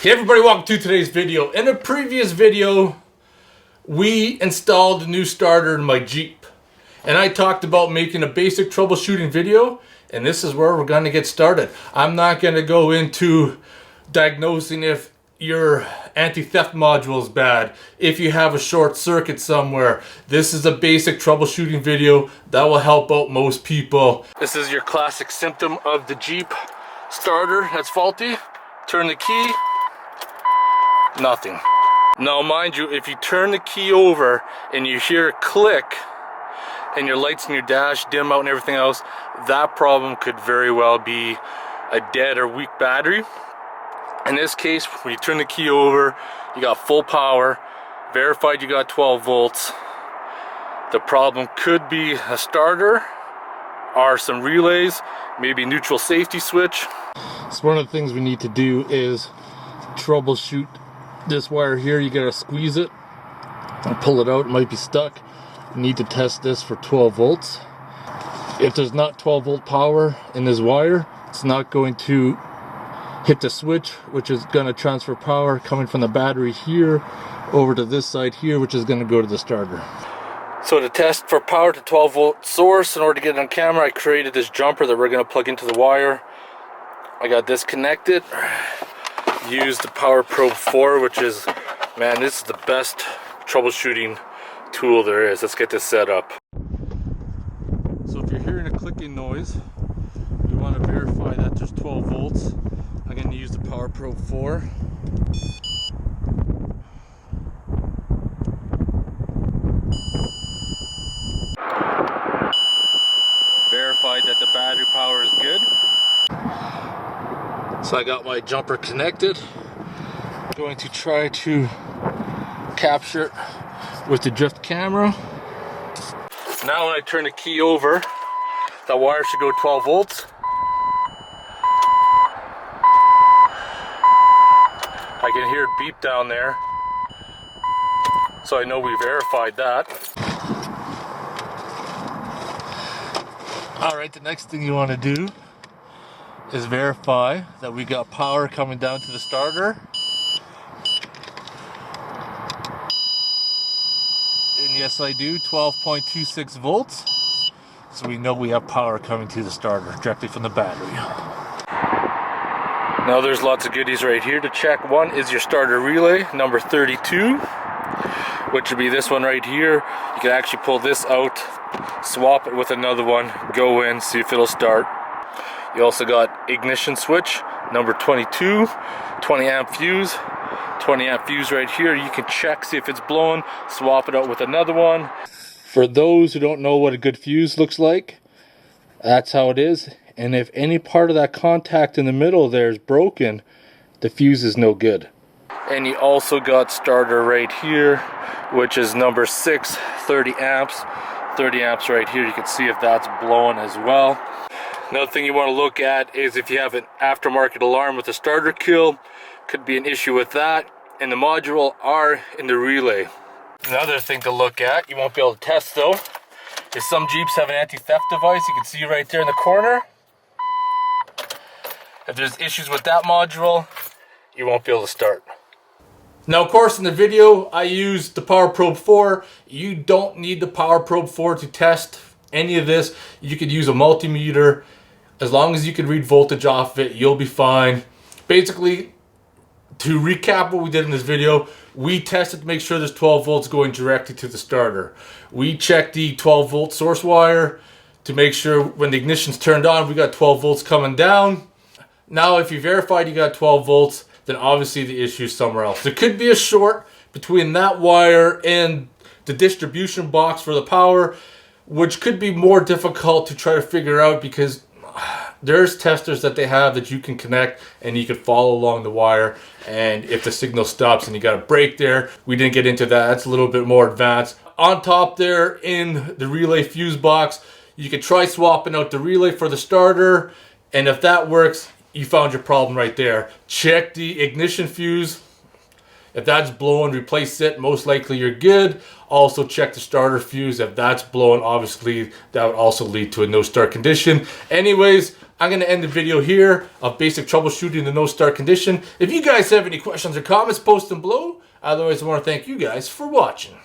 Hey everybody, welcome to today's video. In a previous video, we installed a new starter in my Jeep. And I talked about making a basic troubleshooting video, and this is where we're going to get started. I'm not going to go into diagnosing if your anti-theft module is bad, if you have a short circuit somewhere. This is a basic troubleshooting video that will help out most people. This is your classic symptom of the Jeep starter that's faulty. Turn the key. Nothing. Now mind you, if you turn the key over and you hear a click and your lights in your dash dim out and everything else, that problem could very well be a dead or weak battery. In this case, when you turn the key over, you got full power, verified you got 12 volts. The problem could be a starter or some relays, maybe a neutral safety switch. So one of the things we need to do is troubleshoot this wire here. You gotta squeeze it and pull it out. It might be stuck. You need to test this for 12 volts. If there's not 12 volt power in this wire, it's not going to hit the switch, which is going to transfer power coming from the battery here over to this side here, which is going to go to the starter. So to test for power to 12 volt source, in order to get it on camera, I created this jumper that we're going to plug into the wire. I got this connected. Use the Power Probe 4, which is, man, this is the best troubleshooting tool there is. Let's get this set up. So if you're hearing a clicking noise, we want to verify that there's 12 volts. I'm going to use the Power Probe 4. Verified that the battery power is good. So I got my jumper connected. I'm going to try to capture it with the drift camera. Now when I turn the key over, the wire should go 12 volts. I can hear it beep down there, so I know we verified that. Alright, the next thing you want to do is verify that we got power coming down to the starter. And yes, I do, 12.26 volts. So we know we have power coming to the starter directly from the battery. Now there's lots of goodies right here to check. One is your starter relay, number 32, which would be this one right here. You can actually pull this out, swap it with another one, go in, see if it'll start. You also got ignition switch, number 22, 20 amp fuse. 20 amp fuse right here. You can check, see if it's blowing, swap it out with another one. For those who don't know what a good fuse looks like, that's how it is. And if any part of that contact in the middle there is broken, the fuse is no good. And you also got starter right here, which is number 6, 30 amps. 30 amps right here. You can see if that's blowing as well. Another thing you want to look at is if you have an aftermarket alarm with a starter kill, could be an issue with that in the module or in the relay. Another thing to look at, you won't be able to test though, is some Jeeps have an anti-theft device. You can see right there in the corner. If there's issues with that module, you won't be able to start. Now of course in the video I used the Power Probe 4. You don't need the Power Probe 4 to test any of this. You could use a multimeter. As long as you can read voltage off it, you'll be fine. Basically, to recap what we did in this video, we tested to make sure there's 12 volts going directly to the starter. We checked the 12 volt source wire to make sure when the ignition's turned on, we got 12 volts coming down. Now, if you verified you got 12 volts, then obviously the issue is somewhere else. There could be a short between that wire and the distribution box for the power, which could be more difficult to try to figure out because there's testers that they have that you can connect and you can follow along the wire, and if the signal stops and you got a break there, we didn't get into that. That's a little bit more advanced. On top there in the relay fuse box, you can try swapping out the relay for the starter, and if that works, you found your problem right there. Check the ignition fuse. If that's blowing, replace it. Most likely you're good. Also check the starter fuse. If that's blowing, obviously that would also lead to a no start condition. Anyways, I'm going to end the video here of basic troubleshooting the no start condition. If you guys have any questions or comments, post them below. Otherwise, I want to thank you guys for watching.